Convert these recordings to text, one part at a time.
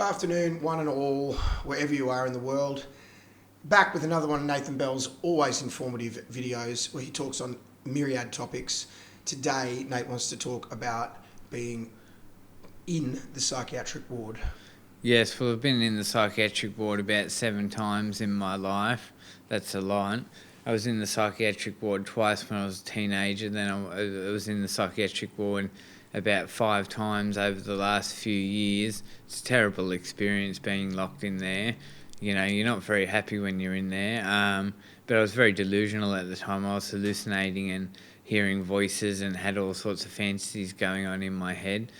afternoon, one and all, wherever you are in the world. Back with another one of Nathan Bell's always informative videos where he talks on myriad topics. Today, Nate wants to talk about being in the psychiatric ward. Yes, well, I've been in the psychiatric ward about 7 times in my life. That's a lot. I was in the psychiatric ward twice when I was a teenager. Then I was in the psychiatric ward about 5 times over the last few years. It's a terrible experience being locked in there. You know, you're not very happy when you're in there. But I was very delusional at the time. I was hallucinating and hearing voices and had all sorts of fantasies going on in my head.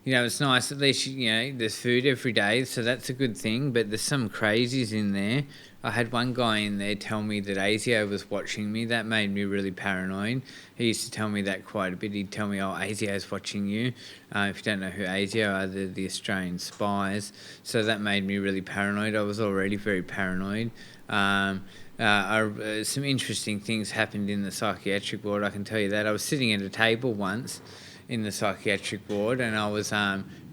You know, it's nice, at least, you know, there's food every day, so that's a good thing, but there's some crazies in there. I had one guy in there tell me that ASIO was watching me. That made me really paranoid. He used to tell me that quite a bit. He'd tell me, oh, ASIO's watching you. If you don't know who ASIO are, they're the Australian spies. So that made me really paranoid. I was already very paranoid. Some interesting things happened in the psychiatric ward, I can tell you that. I was sitting at a table once in the psychiatric ward, and I was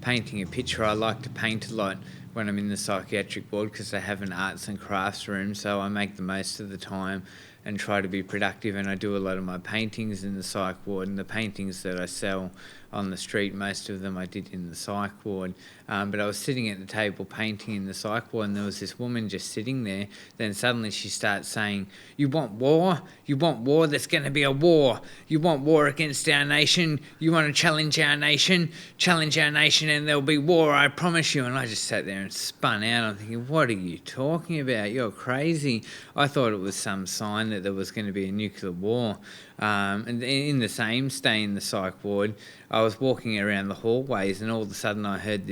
painting a picture. I like to paint a lot when I'm in the psychiatric ward because they have an arts and crafts room, so I make the most of the time and try to be productive, and I do a lot of my paintings in the psych ward, and the paintings that I sell on the street, most of them I did in the psych ward. But I was sitting at the table painting in the psych ward, and there was this woman just sitting there. Then suddenly she starts saying, "You want war? You want war? There's going to be a war. You want war against our nation? You want to challenge our nation? Challenge our nation and there'll be war, I promise you." And I just sat there and spun out. I'm thinking, what are you talking about? You're crazy. I thought it was some sign that there was going to be a nuclear war. And in the same stay in the psych ward, I was walking around the hallways, and all of a sudden I heard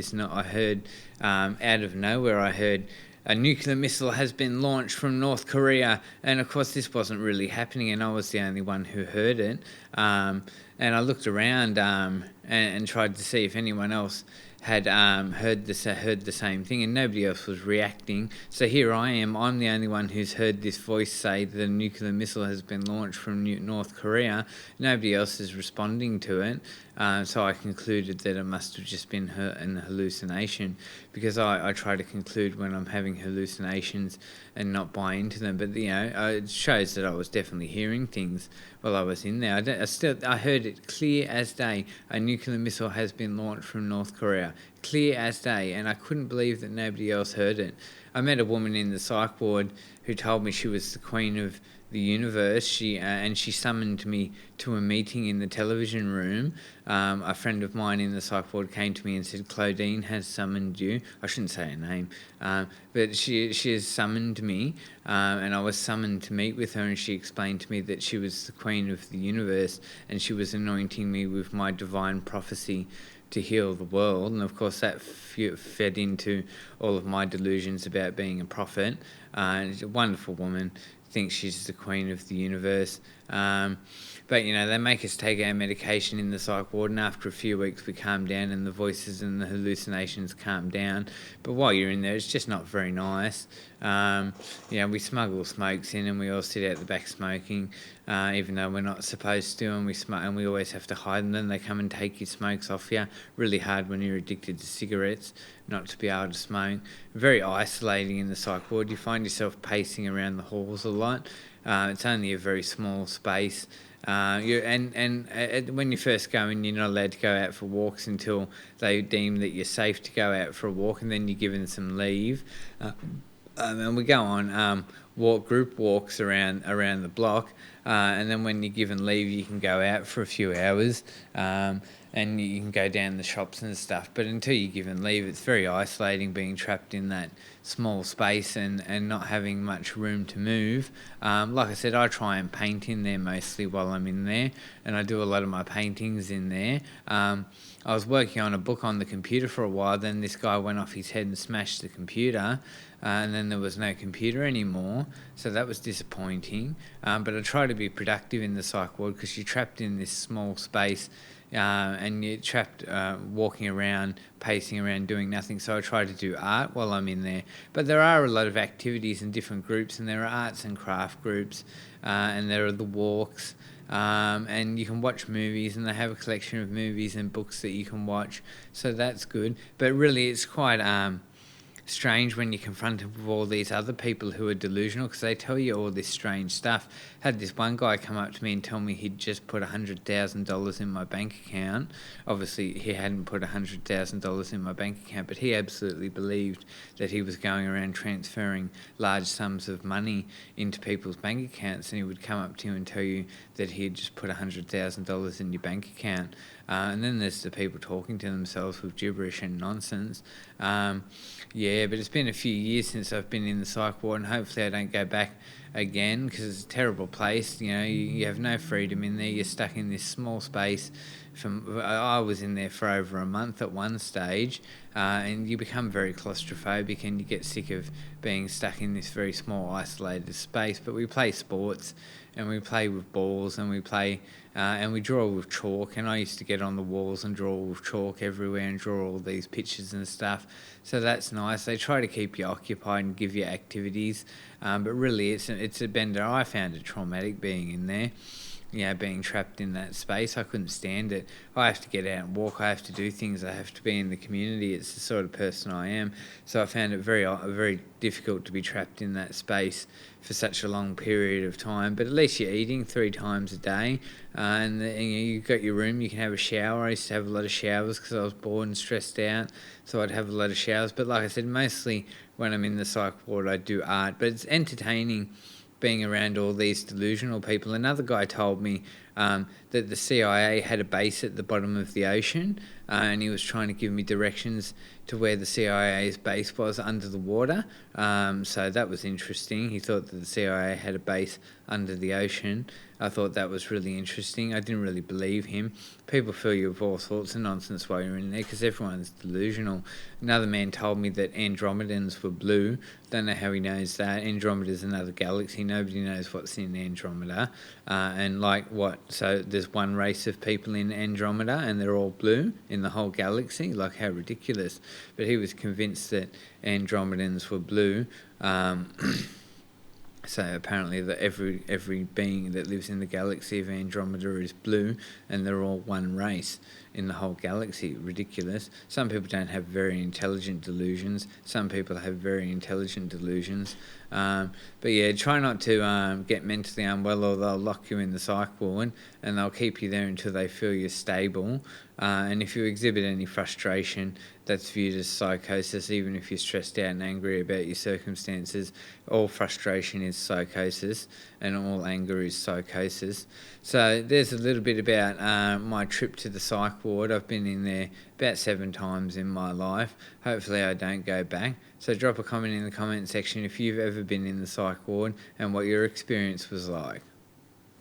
out of nowhere, I heard, "A nuclear missile has been launched from North Korea." And of course this wasn't really happening, and I was the only one who heard it. And I looked around and tried to see if anyone else had heard the same thing, and nobody else was reacting. So here I am, I'm the only one who's heard this voice say that a nuclear missile has been launched from North Korea. Nobody else is responding to it. So I concluded that it must have just been an hallucination, because I try to conclude when I'm having hallucinations and not buy into them. But, you know, it shows that I was definitely hearing things while I was in there. I heard it clear as day. A nuclear missile has been launched from North Korea. Clear as day. And I couldn't believe that nobody else heard it. I met a woman in the psych ward who told me she was the queen of the universe. She summoned me to a meeting in the television room. A friend of mine in the psych ward came to me and said, "Claudine has summoned you." I shouldn't say her name, but she has summoned me, and I was summoned to meet with her, and she explained to me that she was the queen of the universe and she was anointing me with my divine prophecy to heal the world. And of course that fed into all of my delusions about being a prophet. She's a wonderful woman, thinks she's the queen of the universe. But, you know, they make us take our medication in the psych ward, and after a few weeks we calm down and the voices and the hallucinations calm down. But while you're in there, it's just not very nice. You know, we smuggle smokes in and we all sit out the back smoking, even though we're not supposed to, and we smoke, and we always have to hide them. Then they come and take your smokes off you. Really hard when you're addicted to cigarettes not to be able to smoke. Very isolating in the psych ward. You find yourself pacing around the halls a lot. It's only a very small space. When you first go in, you're not allowed to go out for walks until they deem that you're safe to go out for a walk, and then you're given some leave. And we go on group walks around the block, and then when you're given leave, you can go out for a few hours, and you can go down the shops and stuff. But until you're given leave, it's very isolating being trapped in that small space and not having much room to move. Like I said, I try and paint in there mostly while I'm in there, and I do a lot of my paintings in there. I was working on a book on the computer for a while, then this guy went off his head and smashed the computer, and then there was no computer anymore, so that was disappointing. But I try to be productive in the psych ward because you're trapped in this small space, and you're trapped walking around, pacing around, doing nothing. So I try to do art while I'm in there. But there are a lot of activities in different groups, and there are arts and craft groups, and there are the walks, and you can watch movies, and they have a collection of movies and books that you can watch, so that's good. But really, it's quite strange when you're confronted with all these other people who are delusional, because they tell you all this strange stuff. Had this one guy come up to me and tell me he'd just put $100,000 in my bank account. Obviously, he hadn't put $100,000 in my bank account, but he absolutely believed that he was going around transferring large sums of money into people's bank accounts, and he would come up to you and tell you that he had just put $100,000 in your bank account. And then there's the people talking to themselves with gibberish and nonsense. Yeah, but it's been a few years since I've been in the psych ward, and hopefully I don't go back again, because it's a terrible place. You know, you have no freedom in there. You're stuck in this small space. I was in there for over a month at one stage, and you become very claustrophobic, and you get sick of being stuck in this very small, isolated space. But we play sports, and we play with balls, and we play and we draw with chalk, and I used to get on the walls and draw with chalk everywhere and draw all these pictures and stuff, so that's nice. They try to keep you occupied and give you activities, but really it's a bender. I found it traumatic being in there, you know, being trapped in that space. I couldn't stand it. I have to get out and walk. I have to do things. I have to be in the community. It's the sort of person I am. So I found it very difficult to be trapped in that space for such a long period of time. But at least you're eating 3 times a day, and you've got your room. You can have a shower. I used to have a lot of showers because I was bored and stressed out, so I'd have a lot of showers. But like I said, mostly when I'm in the psych ward, I do art. But it's entertaining being around all these delusional people. Another guy told me that the CIA had a base at the bottom of the ocean, and he was trying to give me directions to where the CIA's base was under the water. So that was interesting. He thought that the CIA had a base under the ocean. I thought that was really interesting. I didn't really believe him. People fill you with all sorts of nonsense while you're in there, because everyone's delusional. Another man told me that Andromedans were blue. Don't know how he knows that. Andromeda's another galaxy. Nobody knows what's in Andromeda. And like what? So there's one race of people in Andromeda and they're all blue in the whole galaxy? Like, how ridiculous. But he was convinced that Andromedans were blue. So apparently that every being that lives in the galaxy of Andromeda is blue, and they're all one race in the whole galaxy. Ridiculous. Some people don't have very intelligent delusions. Some people have very intelligent delusions. But yeah, try not to get mentally unwell, or they'll lock you in the psych ward and they'll keep you there until they feel you're stable. And if you exhibit any frustration, that's viewed as psychosis. Even if you're stressed out and angry about your circumstances, all frustration is psychosis, and all anger is psychosis. So there's a little bit about my trip to the psych ward. I've been in there about 7 times in my life. Hopefully I don't go back. So drop a comment in the comment section if you've ever been in the psych ward and what your experience was like.